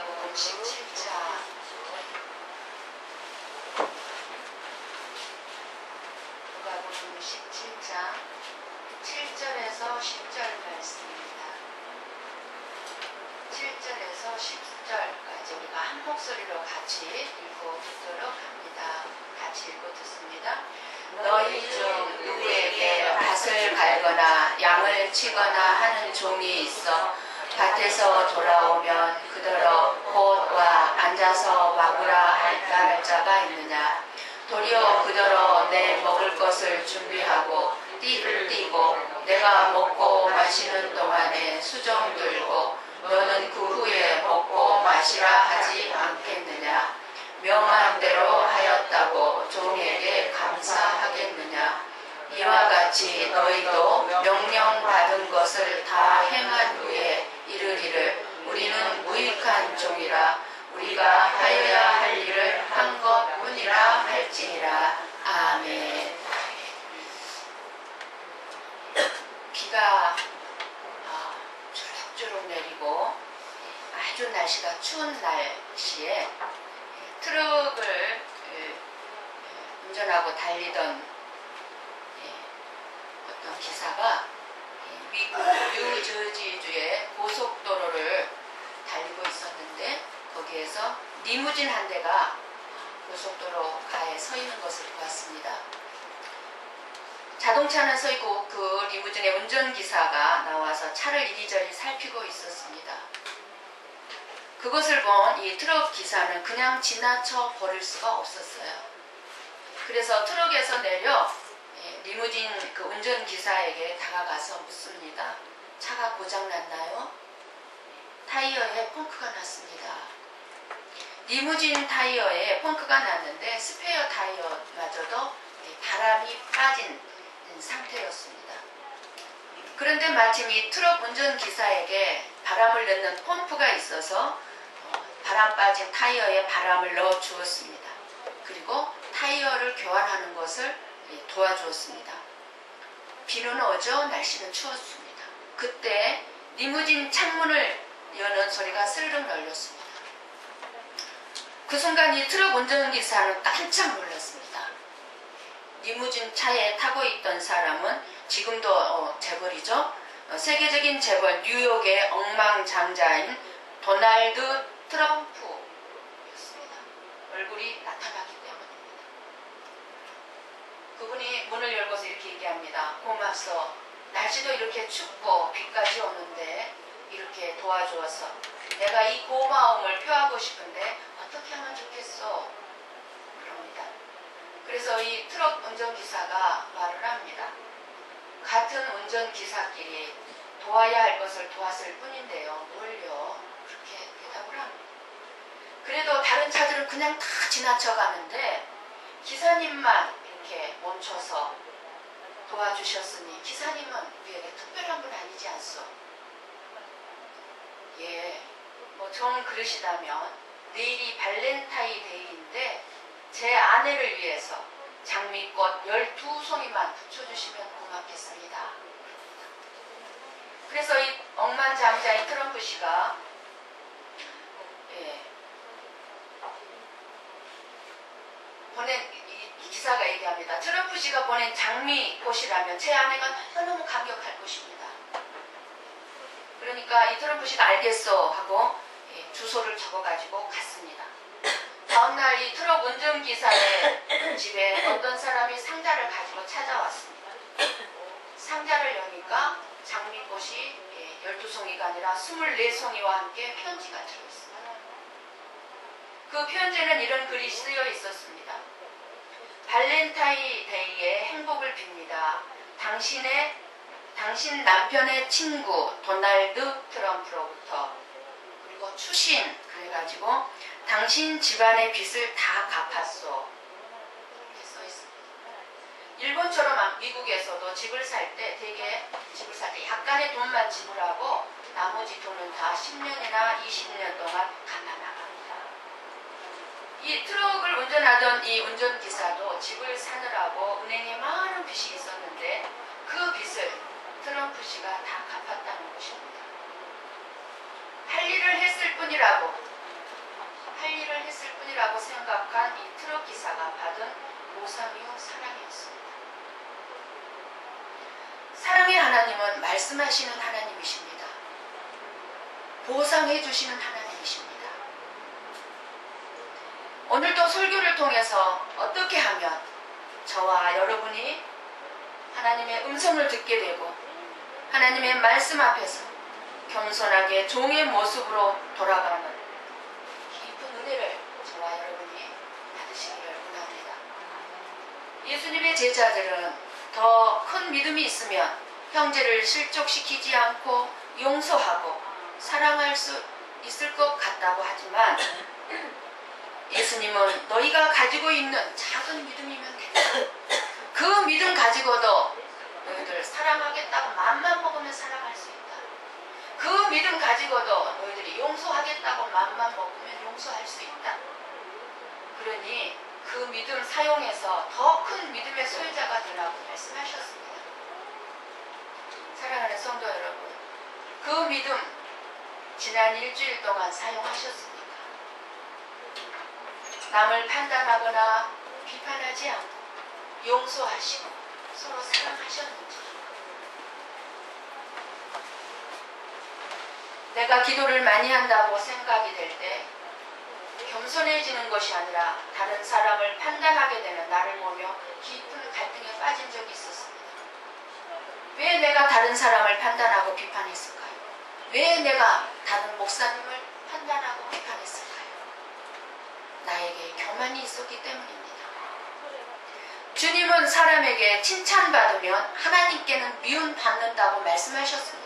누가복음 17장 누가복음 17장 7절에서 10절 말씀입니다. 7절에서 10절까지 우리가 한 목소리로 같이 읽고 듣도록 합니다. 같이 읽고 듣습니다. 너희 중 누구에게 밭을 갈거나 양을 치거나 하는 종이 있어 밭에서 돌아오면 그더러 곧 와 앉아서 먹으라 할 자가 있느냐? 도리어 그더러 내 먹을 것을 준비하고 띠를 띠고 내가 먹고 마시는 동안에 수종 들고 너는 그 후에 먹고 마시라 하지 않겠느냐? 명한 대로 하였다고 종에게 감사하겠느냐? 이와 같이 너희도 명령받은 것을 다 행한 후에 이르기를 우리는 무익한 종이라 우리가 하여야 할 일을 한 것뿐이라 할지니라. 아멘. 비가 주룩주룩 내리고 아주 날씨가 추운 날씨에 트럭을 운전하고 달리던 어떤 기사가 미국 뉴저지주의 고속도로를 달리고 있었는데 거기에서 리무진 한 대가 고속도로가에 서 있는 것을 보았습니다. 자동차는 서 있고 그 리무진의 운전기사가 나와서 차를 이리저리 살피고 있었습니다. 그것을 본 이 트럭 기사는 그냥 지나쳐 버릴 수가 없었어요. 그래서 트럭에서 내려 리무진 그 운전기사에게 다가가서 묻습니다. 차가 고장났나요? 타이어에 펑크가 났습니다. 리무진 타이어에 펑크가 났는데 스페어 타이어마저도 바람이 빠진 상태였습니다. 그런데 마침 이 트럭 운전기사에게 바람을 넣는 펌프가 있어서 바람 빠진 타이어에 바람을 넣어 주었습니다. 그리고 타이어를 교환하는 것을 도와주었습니다. 비는 오죠. 날씨는 추웠습니다. 그때 리무진 창문을 여는 소리가 스르륵 열렸습니다. 그 순간 이 트럭 운전기사는 깜짝 놀랐습니다. 리무진 차에 타고 있던 사람은 지금도 재벌이죠. 세계적인 재벌 뉴욕의 억만장자인 도널드 트럼프였습니다. 얼굴이 나타났기 때문입니다. 그분이 문을 열고서 이렇게 얘기합니다. 고맙소. 날씨도 이렇게 춥고 비까지 오는데 이렇게 도와주어서 내가 이 고마움을 표하고 싶은데 어떻게 하면 좋겠어? 그럽니다. 그래서 이 트럭 운전기사가 말을 합니다. 같은 운전기사끼리 도와야 할 것을 도왔을 뿐인데요. 뭘요? 그렇게 대답을 합니다. 그래도 다른 차들은 그냥 다 지나쳐 가는데 기사님만 이렇게 멈춰서 도와주셨으니 기사님은 우리에게 특별한 분 아니지 않소? 예, 뭐 정 그러시다면 내일이 발렌타인데이인데 제 아내를 위해서 장미꽃 12송이만 붙여주시면 고맙겠습니다. 그래서 이 억만장자인 트럼프 씨가 보낸 이 기사가 얘기합니다. 트럼프 씨가 보낸 장미꽃이라면 제 아내가 너무 감격할 것입니다. 그러니까 이 트럼프 씨가 알겠어 하고 주소를 적어가지고 갔습니다. 다음날 이 트럭 운전기사의 집에 어떤 사람이 상자를 가지고 찾아왔습니다. 상자를 여니까 장미꽃이 12송이가 아니라 24송이와 함께 편지가 들어있습니다. 그 편지는 이런 글이 쓰여 있었습니다. 발렌타인데이에 행복을 빕니다. 당신 남편의 친구 도널드 트럼프로부터 그리고 추신 그래가지고 당신 집안의 빚을 다 갚았소. 이렇게 써 있습니다. 일본처럼 미국에서도 집을 살 때 되게 집을 살 때 약간의 돈만 지불하고 나머지 돈은 다 10년이나 20년 동안 갚아나갑니다. 이 트럭을 운전하던 이 운전기사도 집을 사느라고 은행에 많은 빚이 있었는데 그 빚을 트럼프 씨가 다 갚았다는 것입니다. 할 일을 했을 뿐이라고 할 일을 했을 뿐이라고 생각한 이 트럭 기사가 받은 보상이요 사랑이었습니다. 사랑의 하나님은 말씀하시는 하나님이십니다. 보상해 주시는 하나님이십니다. 오늘도 설교를 통해서 어떻게 하면 저와 여러분이 하나님의 음성을 듣게 되고 하나님의 말씀 앞에서 겸손하게 종의 모습으로 돌아가는 깊은 은혜를 저와 여러분이 받으시기를 원합니다. 예수님의 제자들은 더 큰 믿음이 있으면 형제를 실족시키지 않고 용서하고 사랑할 수 있을 것 같다고 하지만 예수님은 너희가 가지고 있는 작은 믿음이면 된다. 그 믿음 가지고도 너희들 사랑하겠다고 맘만 먹으면 사랑할 수 있다. 그 믿음 가지고도 너희들이 용서하겠다고 맘만 먹으면 용서할 수 있다. 그러니 그 믿음 사용해서 더 큰 믿음의 소유자가 되라고 말씀하셨습니다. 사랑하는 성도 여러분, 그 믿음 지난 일주일 동안 사용하셨습니까? 남을 판단하거나 비판하지 않고 용서하시고 서로 사랑하셨는지, 내가 기도를 많이 한다고 생각이 될 때 겸손해지는 것이 아니라 다른 사람을 판단하게 되는 나를 보며 깊은 갈등에 빠진 적이 있었습니다. 왜 내가 다른 사람을 판단하고 비판했을까요? 왜 내가 다른 목사님을 판단하고 비판했을까요? 나에게 교만이 있었기 때문입니다. 주님은 사람에게 칭찬받으면 하나님께는 미움받는다고 말씀하셨습니다.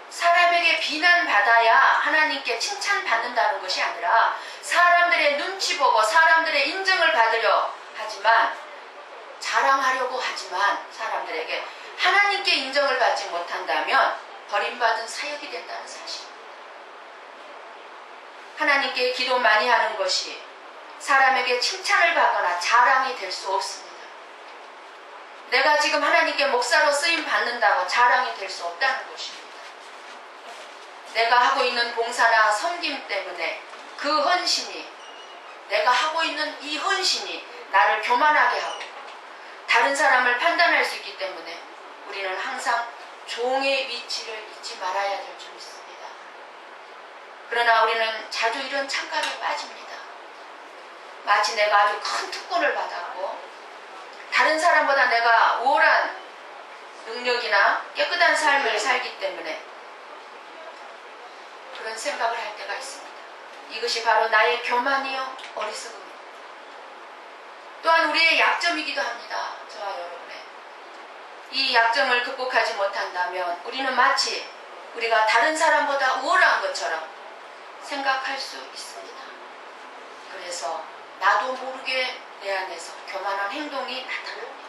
사람에게 비난받아야 하나님께 칭찬받는다는 것이 아니라 사람들의 눈치 보고 사람들의 인정을 받으려 하지만, 자랑하려고 하지만 사람들에게 하나님께 인정을 받지 못한다면 버림받은 사역이 된다는 사실입니다. 하나님께 기도 많이 하는 것이 사람에게 칭찬을 받거나 자랑이 될 수 없습니다. 내가 지금 하나님께 목사로 쓰임 받는다고 자랑이 될 수 없다는 것입니다. 내가 하고 있는 봉사나 섬김 때문에 그 헌신이, 내가 하고 있는 이 헌신이 나를 교만하게 하고 다른 사람을 판단할 수 있기 때문에 우리는 항상 종의 위치를 잊지 말아야 될 줄 믿습니다. 그러나 우리는 자주 이런 착각에 빠집니다. 마치 내가 아주 큰 특권을 받았고 다른 사람보다 내가 우월한 능력이나 깨끗한 삶을 살기 때문에 그런 생각을 할 때가 있습니다. 이것이 바로 나의 교만이요 어리석음입니다. 또한 우리의 약점이기도 합니다. 저와 여러분의 이 약점을 극복하지 못한다면 우리는 마치 우리가 다른 사람보다 우월한 것처럼 생각할 수 있습니다. 그래서 나도 모르게 내 안에서 교만한 행동이 나타납니다.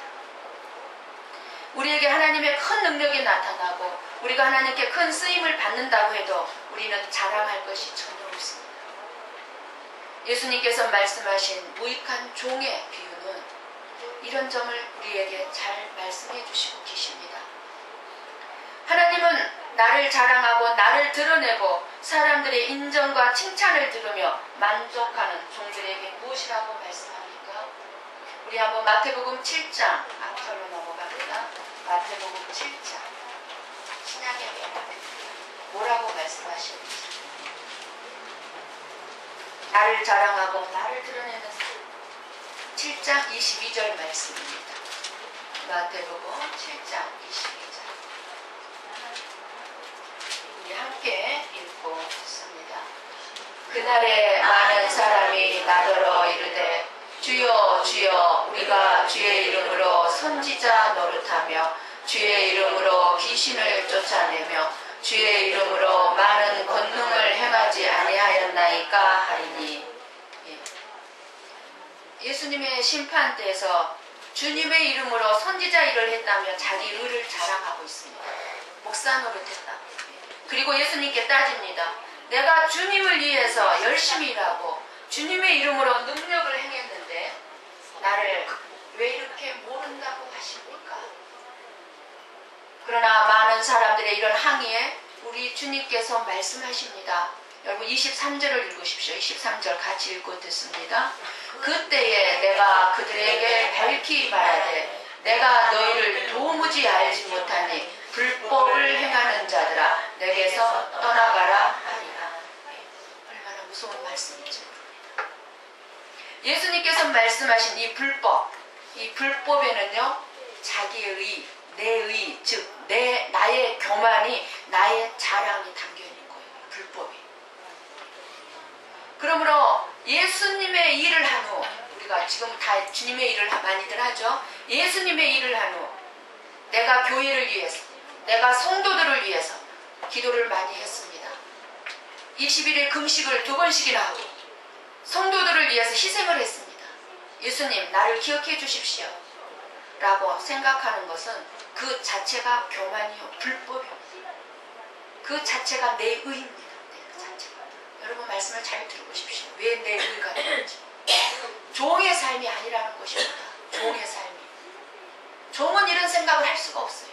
우리에게 하나님의 큰 능력이 나타나고 우리가 하나님께 큰 쓰임을 받는다고 해도 우리는 자랑할 것이 전혀 없습니다. 예수님께서 말씀하신 무익한 종의 비유는 이런 점을 우리에게 잘 말씀해 주시고 계십니다. 하나님은 나를 자랑하고 나를 드러내고 사람들의 인정과 칭찬을 들으며 만족하는 종들에게 무엇이라고 말씀합니까? 우리 한번 마태복음 7장 앞으로 넘어갑니다. 마태복음 7장 신약의 메모입니다. 뭐라고 말씀하시는지. 나를 자랑하고 나를 드러내는 7장 22절 말씀입니다. 마태복음 7장 22절. 우리 함께 읽고 있습니다. 그날에 많은 사람이 나더러 이르되 주여 주여 우리가 주의 이름으로 선지자 노릇하며 주의 이름으로 귀신을 쫓아내며 주의 이름으로 많은 권능을 행하지 아니하였나이까 하리니. 예수님의 심판 때에서 주님의 이름으로 선지자 일을 했다며 자기 의를 자랑하고 있습니다. 목사 노릇했다. 그리고 예수님께 따집니다. 내가 주님을 위해서 열심히 일하고 주님의 이름으로 능력을 행했는데 나를 왜 이렇게 모른다고 하십니까? 그러나 많은 사람들의 이런 항의에 우리 주님께서 말씀하십니다. 여러분 23절을 읽으십시오. 23절 같이 읽고 듣습니다. 그때에 내가 그들에게 밝히 말하되 내가 너희를 도무지 알지 못하니 불법을 행하는 자들아 내게서 떠나가라 하리라. 얼마나 무서운 말씀인지 모릅니다. 예수님께서 말씀하신 이 불법에는요 자기의 의, 내 의, 즉 나의 교만이, 나의 자랑이 담겨있는 거예요. 불법이. 그러므로 예수님의 일을 한 후, 우리가 지금 다 주님의 일을 많이들 하죠. 예수님의 일을 한 후 내가 교회를 위해서, 내가 성도들을 위해서 기도를 많이 했습니다. 20일의 금식을 2번씩이나 하고 성도들을 위해서 희생을 했습니다. 예수님 나를 기억해 주십시오 라고 생각하는 것은 그 자체가 교만이요 불법입니다. 그 자체가 내 의입니다. 그 자체가. 여러분 말씀을 잘 들어보십시오. 왜 내 의가 되는지. 종의 삶이 아니라는 것입니다. 종의 삶이. 종은 이런 생각을 할 수가 없어요.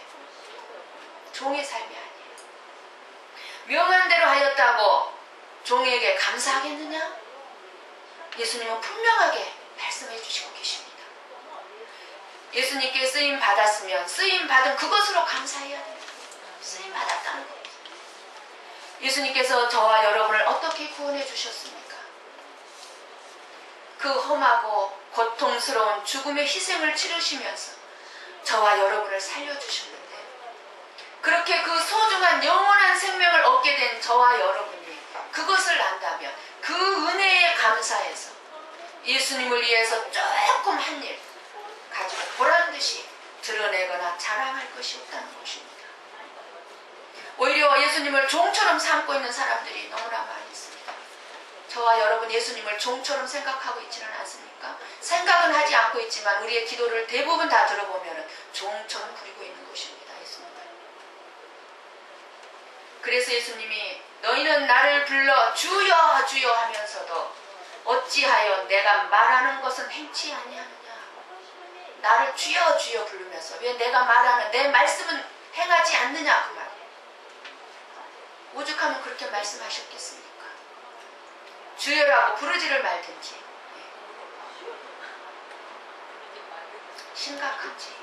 종의 삶이 아니에요. 명한 대로 하였다고 종에게 감사하겠느냐? 예수님은 분명하게 말씀해 주시고 계십니다. 예수님께 쓰임 받았으면 쓰임 받은 그것으로 감사해야 됩니다. 쓰임 받았다는 거예요. 예수님께서 저와 여러분을 어떻게 구원해 주셨습니까? 그 험하고 고통스러운 죽음의 희생을 치르시면서 저와 여러분을 살려주셨는데 그렇게 그 소중한 영원한 생명을 얻게 된 저와 여러분이 그것을 안다면 그 은혜에 감사해서 예수님을 위해서 조금 한 일 가지고 보란듯이 드러내거나 자랑할 것이 없다는 것입니다. 오히려 예수님을 종처럼 삼고 있는 사람들이 너무나 많이 있습니다. 저와 여러분 예수님을 종처럼 생각하고 있지는 않습니까? 생각은 하지 않고 있지만 우리의 기도를 대부분 다 들어보면 종처럼 부리고 있는 것입니다. 예수님을. 그래서 예수님이 너희는 나를 불러 주여 주여 하면서도 어찌하여 내가 말하는 것은 행치 아니하느냐. 나를 주여 주여 부르면서 왜 내가 말하는 내 말씀은 행하지 않느냐 그 말이에요. 오죽하면 그렇게 말씀하셨겠습니까? 주여라고 부르지를 말든지. 심각한지.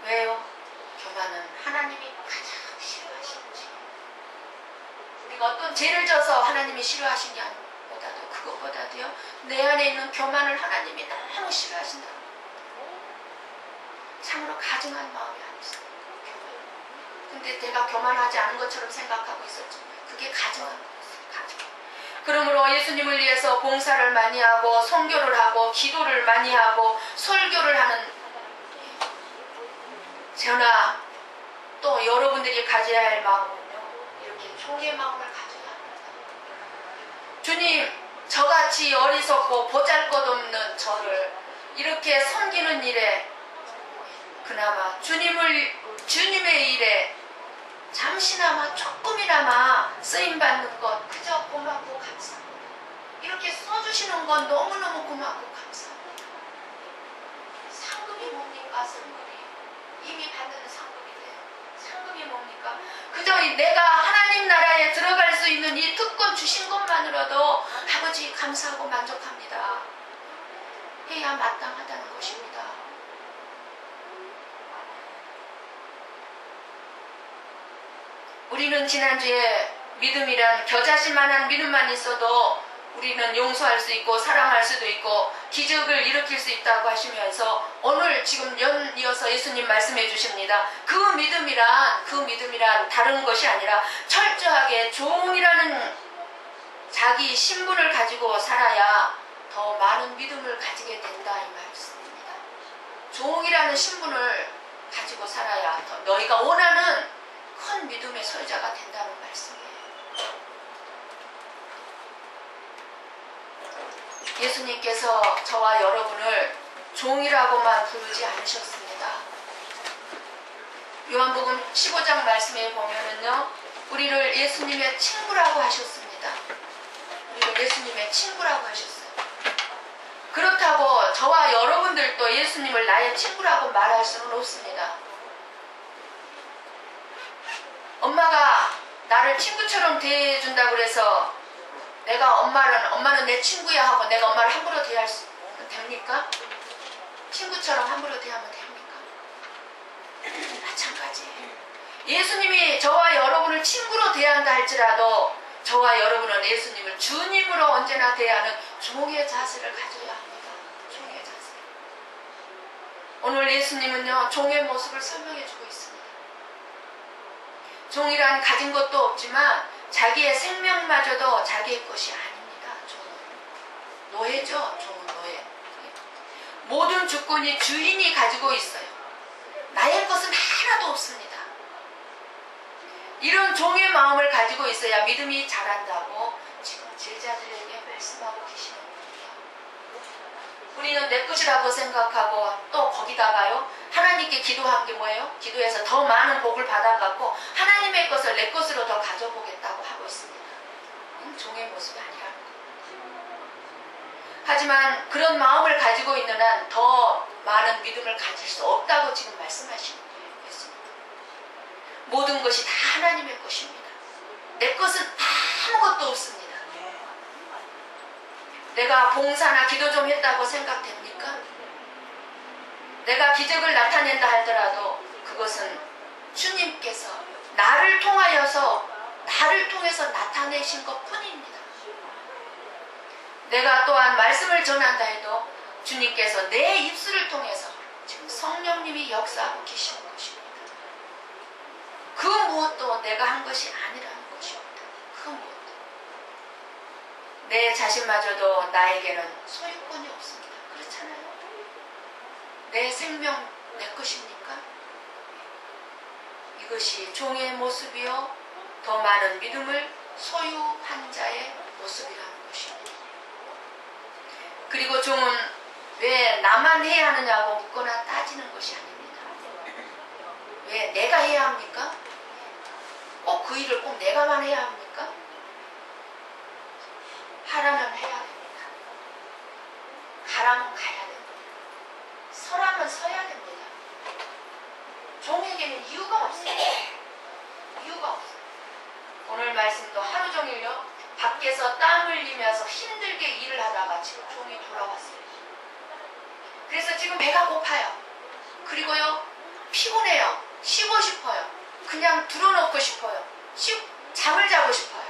왜요? 교만은 하나님이 가장 싫어하시는지. 우리가 어떤 죄를 져서 하나님이 싫어하신 게 아니보다도 그것보다도요 내 안에 있는 교만을 하나님이 너무 싫어하신다. 참으로 가증한 마음이 아니었어요. 근데 내가 교만하지 않은 것처럼 생각하고 있었죠. 그게 가증한 거였어요. 가증. 그러므로 예수님을 위해서 봉사를 많이 하고 선교를 하고 기도를 많이 하고 설교를 하는 저나 또 여러분들이 가져야 할 마음은요 이렇게 종의 마음을 가져야 합니다. 주님 저같이 어리석고 보잘것없는 저를 이렇게 섬기는 일에 그나마 주님의 일에 잠시나마 조금이나마 쓰임받는 것 그저 고맙고 감사합니다. 이렇게 써주시는 건 너무너무 고맙고 감사합니다. 상급이 뭡니까? 상급이 이미 받는 상급인데 상급이 뭡니까? 그저 내가 하나님 나라에 들어갈 수 있는 이 특권 주신 것만으로도 아버지 감사하고 만족합니다. 해야 마땅하다는 것입니다. 우리는 지난주에 믿음이란 겨자씨만한 믿음만 있어도 우리는 용서할 수 있고 사랑할 수도 있고 기적을 일으킬 수 있다고 하시면서 오늘 지금 연이어서 예수님 말씀해 주십니다. 그 믿음이란 다른 것이 아니라 철저하게 종이라는 자기 신분을 가지고 살아야 더 많은 믿음을 가지게 된다 이 말씀입니다. 종이라는 신분을 가지고 살아야 더 너희가 원하는 큰 믿음의 소유자가 된다는 말씀이에요. 예수님께서 저와 여러분을 종이라고만 부르지 않으셨습니다. 요한복음 15장 말씀에 보면은요, 우리를 예수님의 친구라고 하셨습니다. 우리를 예수님의 친구라고 하셨어요. 그렇다고 저와 여러분들도 예수님을 나의 친구라고 말할 수는 없습니다. 엄마가 나를 친구처럼 대해준다고 그래서 내가 엄마는 내 친구야 하고 내가 엄마를 함부로 대할 수 됩니까? 친구처럼 함부로 대하면 됩니까? 마찬가지예요. 예수님이 저와 여러분을 친구로 대한다 할지라도 저와 여러분은 예수님을 주님으로 언제나 대하는 종의 자세를 가져야 합니다. 종의 자세. 오늘 예수님은요, 종의 모습을 설명해 주고 있습니다. 종이란 가진 것도 없지만 자기의 생명마저도 자기의 것이 아닙니다. 종은 노예죠. 종은 노예. 모든 주권이 주인이 가지고 있어요. 나의 것은 하나도 없습니다. 이런 종의 마음을 가지고 있어야 믿음이 자란다고 지금 제자들에게 말씀하고 계시는 겁니다. 우리는 내 것이라고 생각하고 또 거기다가요, 하나님께 기도한 게 뭐예요? 기도해서 더 많은 복을 받아갖고 하나님의 것을 내 것으로 더 가져보겠다고 하고 있습니다. 종의 모습이 아니라는 겁니다. 하지만 그런 마음을 가지고 있는 한 더 많은 믿음을 가질 수 없다고 지금 말씀하시는 거예요. 모든 것이 다 하나님의 것입니다. 내 것은 아무것도 없습니다. 내가 봉사나 기도 좀 했다고 생각됩니까? 내가 기적을 나타낸다 하더라도 그것은 주님께서 나를 통해서 나타내신 것 뿐입니다. 내가 또한 말씀을 전한다 해도 주님께서 내 입술을 통해서 지금 성령님이 역사하고 계시는 것입니다. 그 무엇도 내가 한 것이 아니라는 것입니다. 그 무엇도. 내 자신마저도 나에게는 소유권이 없습니다. 그렇잖아요. 내 생명 내 것입니까? 이것이 종의 모습이요, 더 많은 믿음을 소유한 자의 모습이라는 것입니다. 그리고 종은 왜 나만 해야 하느냐고 묻거나 따지는 것이 아닙니다. 왜 내가 해야 합니까? 꼭 그 일을 꼭 내가만 해야 합니까? 하라면 해야 됩니다. 가라면 가야 됩니다. 서라면 서야 됩니다. 종에게는 이유가 없어요. 이유가 없어요. 오늘 말씀도 하루 종일요, 밖에서 땀 흘리면서 힘들게 일을 하다가 지금 종이 돌아왔어요. 그래서 지금 배가 고파요. 그리고요, 피곤해요. 쉬고 싶어요. 그냥 들어놓고 싶어요. 잠을 자고 싶어요.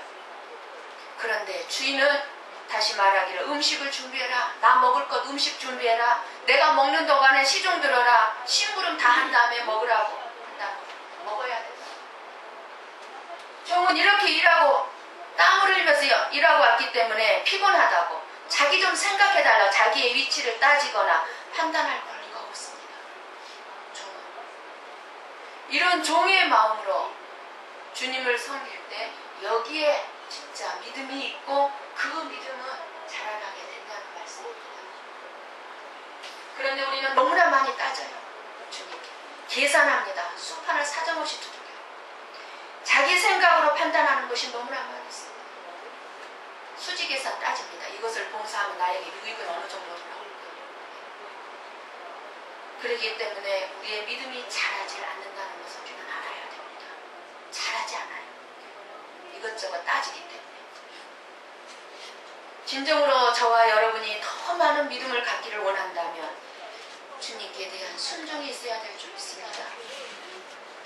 그런데 주인은 다시 말하기를 음식을 준비해라. 나 먹을 것 음식 준비해라. 내가 먹는 동안에 시종 들어라. 심부름 다 한 다음에 먹으라고 한다고. 먹어야 된다. 종은 이렇게 일하고 땀을 흘리면서 일하고 왔기 때문에 피곤하다고 자기 좀 생각해달라. 자기의 위치를 따지거나 판단할 권리가 없습니다. 종은 이런 종의 마음으로 주님을 섬길 때 여기에 진짜 믿음이 있고 그 믿음은 자라나게 된다는 말씀입니다. 그런데 우리는 너무나 많이 따져요. 주님께 계산합니다. 수판을 사정없이 두들겨요. 자기 생각으로 판단하는 것이 너무나 많이 있습니다. 수지계산 따집니다. 이것을 봉사하면 나에게 유익은 어느 정도 나올까. 그렇기 때문에 우리의 믿음이 자라지 않는다는 것을 우리는 알아야 됩니다. 자라지 않아요. 이것저것 따지기 때문에. 진정으로 저와 여러분이 더 많은 믿음을 갖기를 원한다면 주님께 대한 순종이 있어야 될 줄 믿습니다.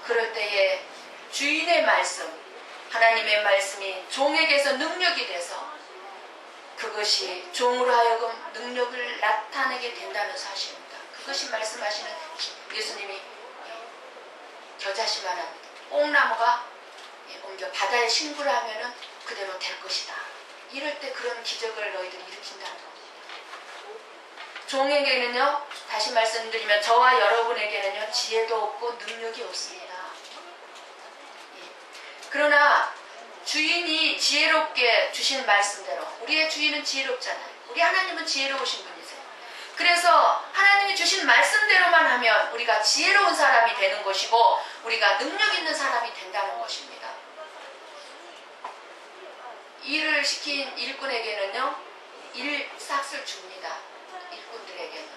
그럴 때에 주인의 말씀, 하나님의 말씀이 종에게서 능력이 돼서 그것이 종으로 하여금 능력을 나타내게 된다는 사실입니다. 그것이 말씀하시는 예수님이 겨자씨만한 뽕나무가 옮겨 바다에 신부를 하면은 그대로 될 것이다. 이럴 때 그런 기적을 너희들이 일으킨다는 겁니다. 종에게는요, 다시 말씀드리면 저와 여러분에게는요, 지혜도 없고 능력이 없습니다. 그러나 주인이 지혜롭게 주신 말씀대로, 우리의 주인은 지혜롭잖아요. 우리 하나님은 지혜로우신 분이세요. 그래서 하나님이 주신 말씀대로만 하면 우리가 지혜로운 사람이 되는 것이고 우리가 능력 있는 사람이 된다는 것입니다. 일을 시킨 일꾼에게는요, 일삭을 줍니다. 일꾼들에게는.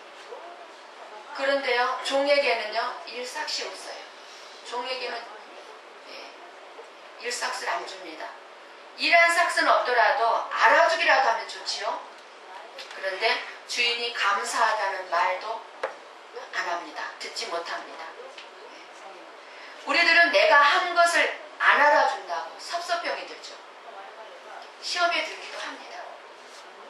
그런데요, 종에게는요, 일삭이 없어요. 종에게는 일삭스를 안 줍니다. 일한 삭스는 없더라도 알아주기라도 하면 좋지요. 그런데 주인이 감사하다는 말도 안 합니다. 듣지 못합니다. 우리들은 내가 한 것을 안 알아준다고 섭섭병이 들죠. 시험에 들기도 합니다.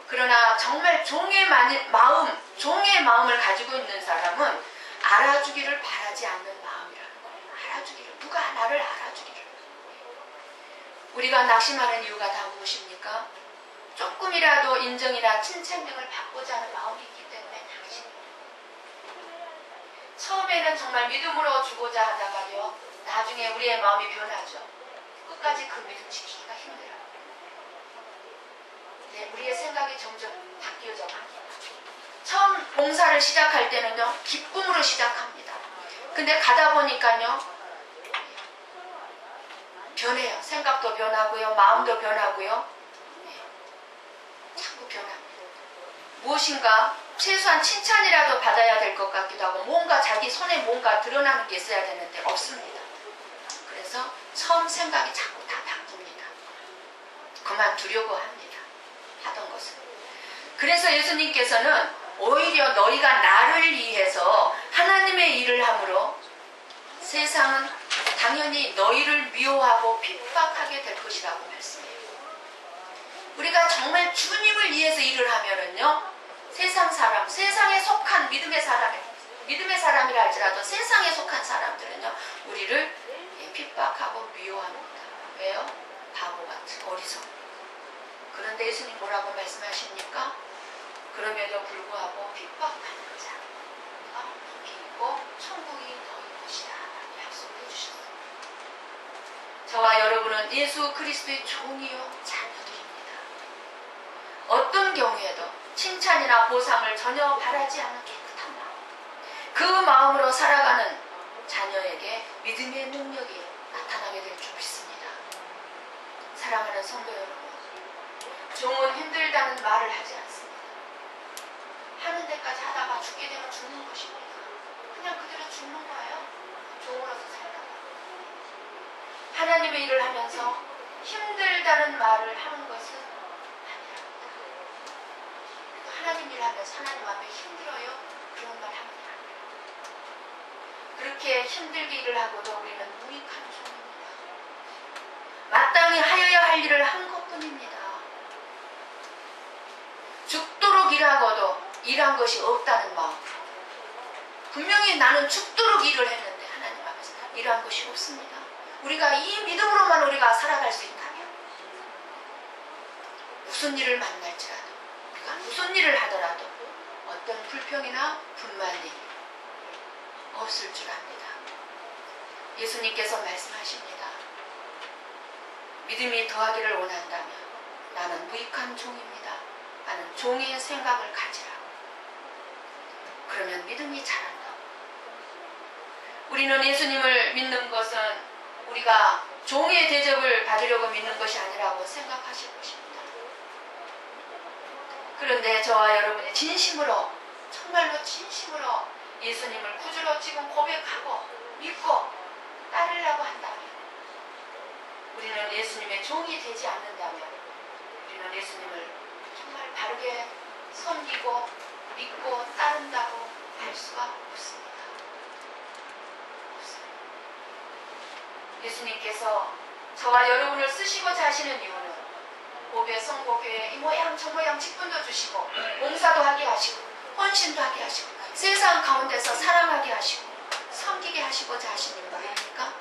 그러나 정말 종의 마음을 가지고 있는 사람은 알아주기를 바라지 않는 마음이라는 거예요. 알아주기를, 누가 나를 알아주기를. 우리가 낙심하는 이유가 다 무엇입니까? 조금이라도 인정이나 칭찬을 받고자 하는 마음이 있기 때문에 낙심입니다. 처음에는 정말 믿음으로 주고자 하다가요, 나중에 우리의 마음이 변하죠. 끝까지 그 믿음 지키기가 힘들어요. 네, 우리의 생각이 점점 바뀌어져 갑니다. 처음 봉사를 시작할 때는요, 기쁨으로 시작합니다. 근데 가다 보니까요, 변해요. 생각도 변하고요, 마음도 변하고요. 네, 자꾸 변합니다. 무엇인가 최소한 칭찬이라도 받아야 될 것 같기도 하고, 뭔가 자기 손에 뭔가 드러나는 게 있어야 되는데 없습니다. 그래서 처음 생각이 자꾸 다 바뀝니다. 그만두려고 합니다. 하던 것을. 그래서 예수님께서는 오히려 너희가 나를 위해서 하나님의 일을 함으로 세상은 당연히 너희를 미워하고 핍박하게 될 것이라고 말씀해요. 우리가 정말 주님을 위해서 일을 하면은요, 세상 사람, 세상에 속한 믿음의 사람이라 할지라도 세상에 속한 사람들은요, 우리를 핍박하고 미워합니다. 왜요? 바보같이 어리석어. 그런데 예수님 뭐라고 말씀하십니까? 그럼에도 불구하고 핍박받는 자가 복이 있고 천국이 너희 것이다 라고 약속해 주셨습니다. 저와 여러분은 예수 그리스도의 종이요 자녀들입니다. 어떤 경우에도 칭찬이나 보상을 전혀 바라지 않는 깨끗한 마음, 그 마음으로 살아가는 자녀에게 믿음의 능력이 나타나게 될 줄 믿습니다. 사랑하는 성도 여러분, 종은 힘들다는 말을 하지 않습니다. 하는 데까지 하다가 죽게 되면 죽는 것입니다. 그냥 그대로 죽는 거예요. 종으로서 살다가. 하나님의 일을 하면서 힘들다는 말을 하는 것은 아니랍니다. 하나님 일을 하면서 하나님 앞에 힘들어요? 그런 말 하면 안 돼요. 그렇게 힘들게 일을 하고도 우리는 무익한 종입니다. 마땅히 하여야 할 일을 한 것뿐입니다. 죽도록 일하고도 일한 것이 없다는 마음. 분명히 나는 죽도록 일을 했는데 하나님 앞에서 일한 것이 없습니다. 우리가 이 믿음으로만 우리가 살아갈 수 있다면, 무슨 일을 만날지라도, 우리가 무슨 일을 하더라도 어떤 불평이나 불만이 없을 줄 압니다. 예수님께서 말씀하십니다. 믿음이 더하기를 원한다면 나는 무익한 종입니다. 나는 종의 생각을 가지라. 그러면 믿음이 자란다. 우리는 예수님을 믿는 것은 우리가 종의 대접을 받으려고 믿는 것이 아니라고 생각하실 것입니다. 그런데 저와 여러분이 진심으로, 정말로 진심으로 예수님을 구주로 지금 고백하고 믿고 따르려고 한다면, 우리는 예수님의 종이 되지 않는다면, 우리는 예수님을 정말 바르게 섬기고 믿고 따른다고 할 수가 없습니다. 예수님께서 저와 여러분을 쓰시고자 하시는 이유는 고배 성고교회 이 모양 저 모양 직분도 주시고 봉사도 하게 하시고 헌신도 하게 하시고 세상 가운데서 사랑하게 하시고 섬기게 하시고자 하시는 말입니까?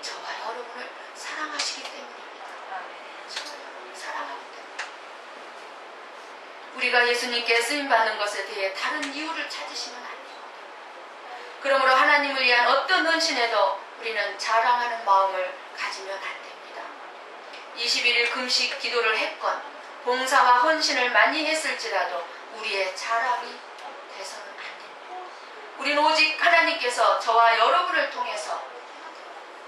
저와 여러분을 사랑하시기 때문입니다. 저와 여러분을 사랑하기 때문입니다. 우리가 예수님께 쓰임받는 것에 대해 다른 이유를 찾으시면 안 됩니다. 그러므로 하나님을 위한 어떤 헌신에도 우리는 자랑하는 마음을 가지면 안 됩니다. 21일 금식 기도를 했건 봉사와 헌신을 많이 했을지라도 우리의 자랑이 돼서는 안 됩니다. 우리는 오직 하나님께서 저와 여러분을 통해서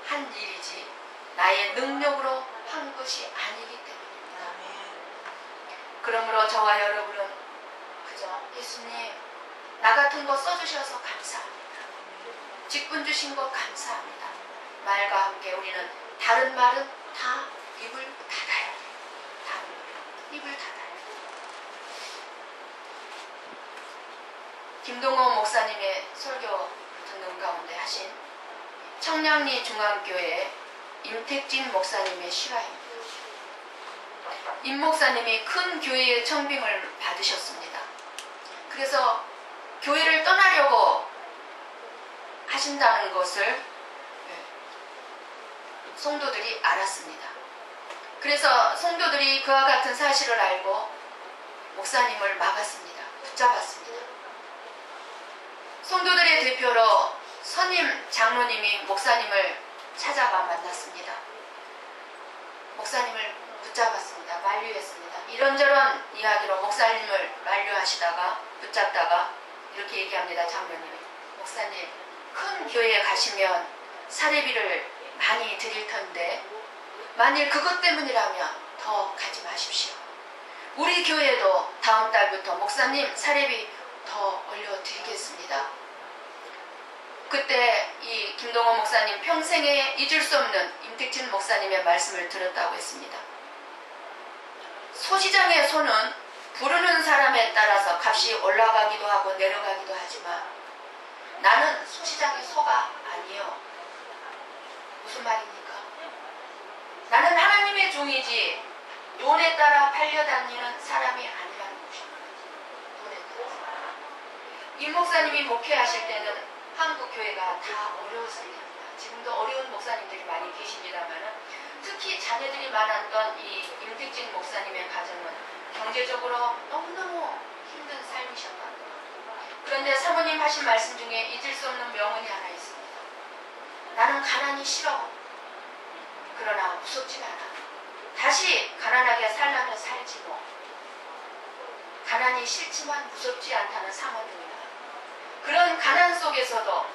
한 일이지 나의 능력으로 한 것이 아니기 때문입니다. 그러므로 저와 여러분은 그저 예수님 나 같은 거 써주셔서 감사합니다. 직분 주신 것 감사합니다. 말과 함께 우리는 다른 말은 다 입을 닫아요. 다 입을 닫아요. 김동호 목사님의 설교 듣는 가운데 하신 청량리 중앙교회 임택진 목사님의 실화입니다. 임 목사님이 큰 교회의 청빙을 받으셨습니다. 그래서 교회를 떠나려고 하신다는 것을 성도들이 알았습니다. 그래서 성도들이 그와 같은 사실을 알고 목사님을 막았습니다. 붙잡았습니다. 성도들의 대표로 선임 장로님이 목사님을 찾아가 만났습니다. 목사님을 붙잡았습니다. 만류했습니다. 이런저런 이야기로 목사님을 만류하시다가 붙잡다가 이렇게 얘기합니다. 장로님이, 목사님, 큰 교회에 가시면 사례비를 많이 드릴 텐데 만일 그것 때문이라면 더 가지 마십시오. 우리 교회도 다음 달부터 목사님 사례비 더 올려드리겠습니다. 그때 이 김동호 목사님 평생에 잊을 수 없는 임택진 목사님의 말씀을 들었다고 했습니다. 소시장의 소는 부르는 사람에 따라서 값이 올라가기도 하고 내려가기도 하지만 나는 소시장의 소가 아니요. 무슨 말입니까? 나는 하나님의 종이지 돈에 따라 팔려다니는 사람이 아니라는 것입니다. 돈에 따라서. 임 목사님이 목회하실 때는 한국 교회가 다 어려웠을 때입니다. 지금도 어려운 목사님들이 많이 계십니다만 특히 자녀들이 많았던 이 임택진 목사님의 가정은 경제적으로 너무너무 힘든 삶이셨다. 그런데 사모님 하신 말씀 중에 잊을 수 없는 명언이 하나 있습니다. 나는 가난이 싫어. 그러나 무섭진 않아. 다시 가난하게 살라면 살지 뭐. 가난이 싫지만 무섭지 않다는 사모님이다. 그런 가난 속에서도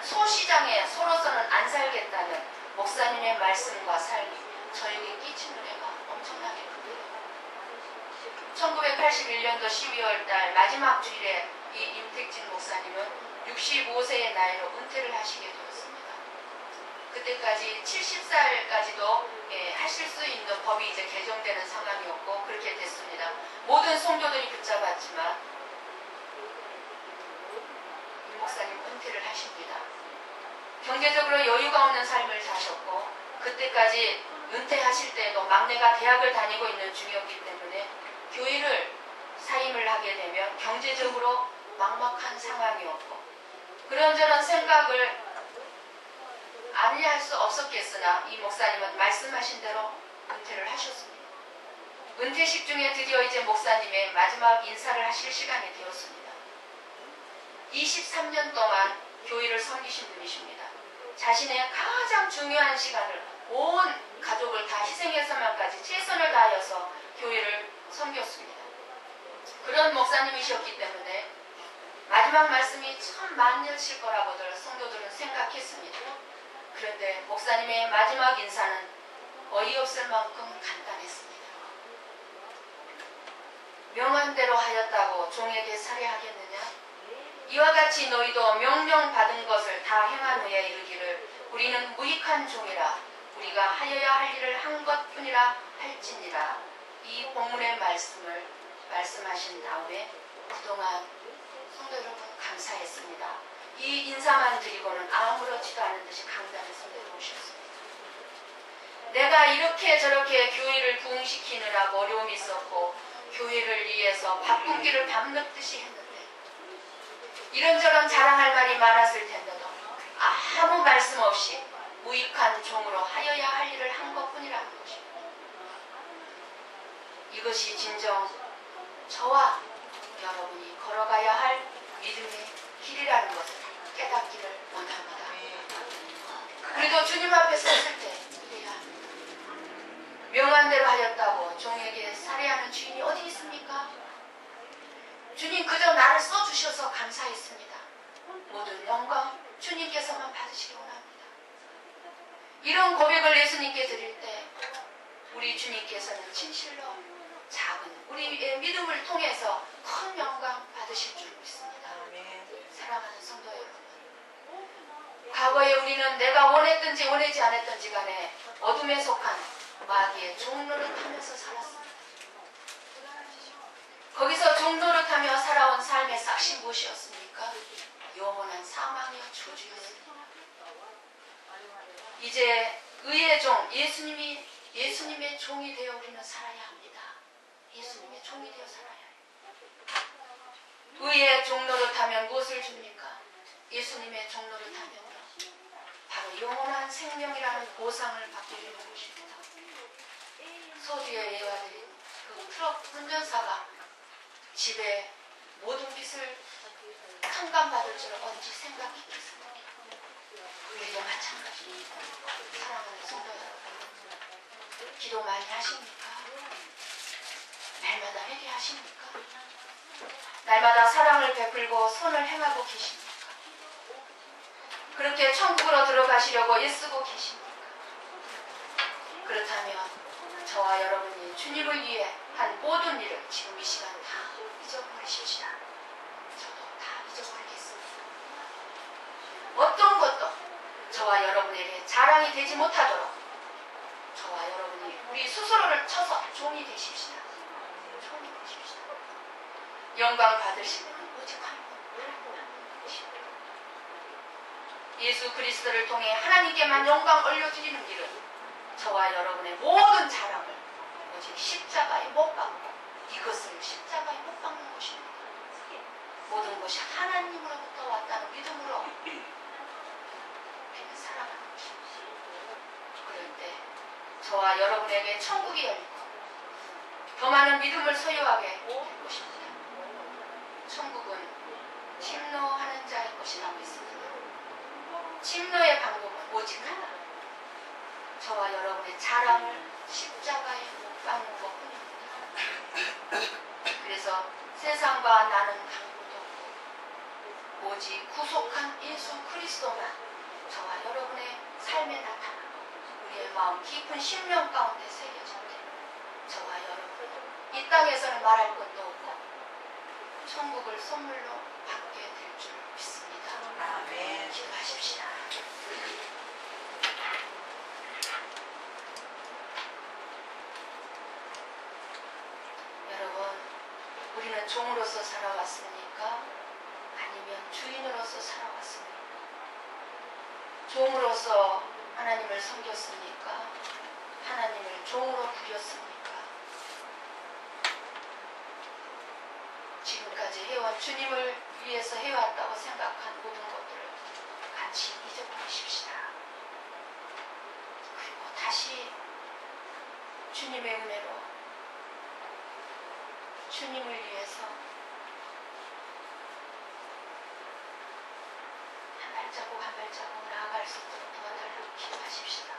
소시장에 소로서는 안 살겠다는 목사님의 말씀과 삶이 저에게 끼친 은혜가 엄청나게 큽니다. 1981년도 12월달 마지막 주일에 이 임택진 목사님은 65세의 나이로 은퇴를 하시게 되었습니다. 그때까지 70살까지도 하실 수 있는 법이 이제 개정되는 상황이었고 그렇게 됐습니다. 모든 성도들이 붙잡았지만 임 목사님 은퇴를 하십니다. 경제적으로 여유가 없는 삶을 사셨고 그때까지 은퇴하실 때도 막내가 대학을 다니고 있는 중이었기 때문에 교회를 사임을 하게 되면 경제적으로 막막한 상황이었고 그런저런 생각을 아니할 수 없었겠으나 이 목사님은 말씀하신 대로 은퇴를 하셨습니다. 은퇴식 중에 드디어 이제 목사님의 마지막 인사를 하실 시간이 되었습니다. 23년 동안 교회를 섬기신 분이십니다. 자신의 가장 중요한 시간을 온 가족을 다 희생해서만까지 최선을 다하여서 교회를 섬겼습니다. 그런 목사님이셨기 때문에 마지막 말씀이 참 많으실 거라고들 성도들은 생각했습니다. 그런데 목사님의 마지막 인사는 어이없을 만큼 간단했습니다. 명한대로 하였다고 종에게 살해하겠느냐? 이와 같이 너희도 명령받은 것을 다 행한 후에 이르기를 우리는 무익한 종이라 우리가 하여야 할 일을 한 것뿐이라 할지니라. 이 본문의 말씀을 말씀하신 다음에 그동안 성도 여러분 감사했습니다. 이 인사만 드리고는 아무렇지도 않은 듯이 강단에 서내려오셨습니다. 내가 이렇게 저렇게 교회를 부흥시키느라고 어려움이 있었고 교회를 위해서 바쁜기를 밤늦듯이 했는데 이런저런 자랑할 말이 많았을 텐데도 아무 말씀 없이 무익한 종으로 하여야 할 일을 한 것뿐이라는 것입니다. 이것이 진정 저와 여러분이 걸어가야 할 믿음의 길이라는 것을 깨닫기를 원합니다. 우리도 주님 앞에 섰을 때 그래야 합니다. 명한대로 하였다고 종에게 살해하는 주인이 어디 있습니까? 주님 그저 나를 써주셔서 감사했습니다. 모든 영광 주님께서만 받으시기 원합니다. 이런 고백을 예수님께 드릴 때 우리 주님께서는 진실로 작은 우리의 믿음을 통해서 큰 영광 받으실 줄 믿습니다. 사랑하는 성도 여러분, 과거에 우리는 내가 원했든지 원하지 않았든지 간에 어둠에 속한 마귀의 종노릇하면서 살았습니다. 거기서 종노릇하며 살아온 삶의 싹이 무엇이었습니까? 영원한 사망이여 저주였습니다. 이제 의의 종 예수님의 종이 되어 우리는 살아야 합니다. 예수님의 종이 되어 살아야 해요. 의의 종노릇하면 무엇을 줍니까? 예수님의 종노릇하면요, 바로 영원한 생명이라는 보상을 받게 되는 것입니다. 서두에 예화드린 그 트럭 운전사가 집에 모든 빚을 탕감받을 줄 언제 생각했겠습니까? 우리도 마찬가지입니다. 사랑하는 성도 여러분, 기도 많이 하십니까? 날마다 회개하십니까? 날마다 사랑을 베풀고 선을 행하고 계십니까? 그렇게 천국으로 들어가시려고 애쓰고 계십니까? 그렇다면 저와 여러분이 주님을 위해 한 모든 일을 지금 이 시간 다 잊어버리십시다. 저도 다 잊어버리겠습니다. 어떤 것도 저와 여러분에게 자랑이 되지 못하도록 저와 여러분이 우리 스스로를 쳐서 종이 되십시다. 종이 되십시다. 영광 받으실 분은 오직 한 분, 하나님이십니다. 예수 그리스도를 통해 하나님께만 영광 올려드리는 길은 저와 여러분의 모든 자랑을 오직 십자가에 못 박고 이것을 십자가에 못 박는 것입니다. 모든 것이 하나님으로부터 왔다는 믿음으로 우리는 살아가는 것입니다. 그럴 때 저와 여러분에게 천국이 열리고 더 많은 믿음을 소유하게 될 것입니다. 천국은 침노하는 자의 것이라고 했습니다. 침노의 방법은 오직 하나, 저와 여러분의 자랑을 십자가에 못 박는 것뿐입니다. 그래서 세상과 나는 강구도 없고 오직 구속한 예수 그리스도만 저와 여러분의 삶에 나타나고 우리의 마음 깊은 심령 가운데 새겨질 때 저와 여러분은 이 땅에서는 말할 것도 없고 천국을 선물로 받게 될 줄 믿습니다. 아멘. 기도하십시다. 여러분, 우리는 종으로서 살아왔습니까? 아니면 주인으로서 살아왔습니까? 종으로서 하나님을 섬겼습니까? 하나님을 종으로 부렸습니까? 지금까지 해온 주님을 위해서 해왔다고 생각한 모든 것들을 같이 잊어버리십시다. 그리고 다시 주님의 은혜로 주님을 위해서 한 발자국 한 발자국 나아갈 수 있도록 도와달라고 기도하십시다.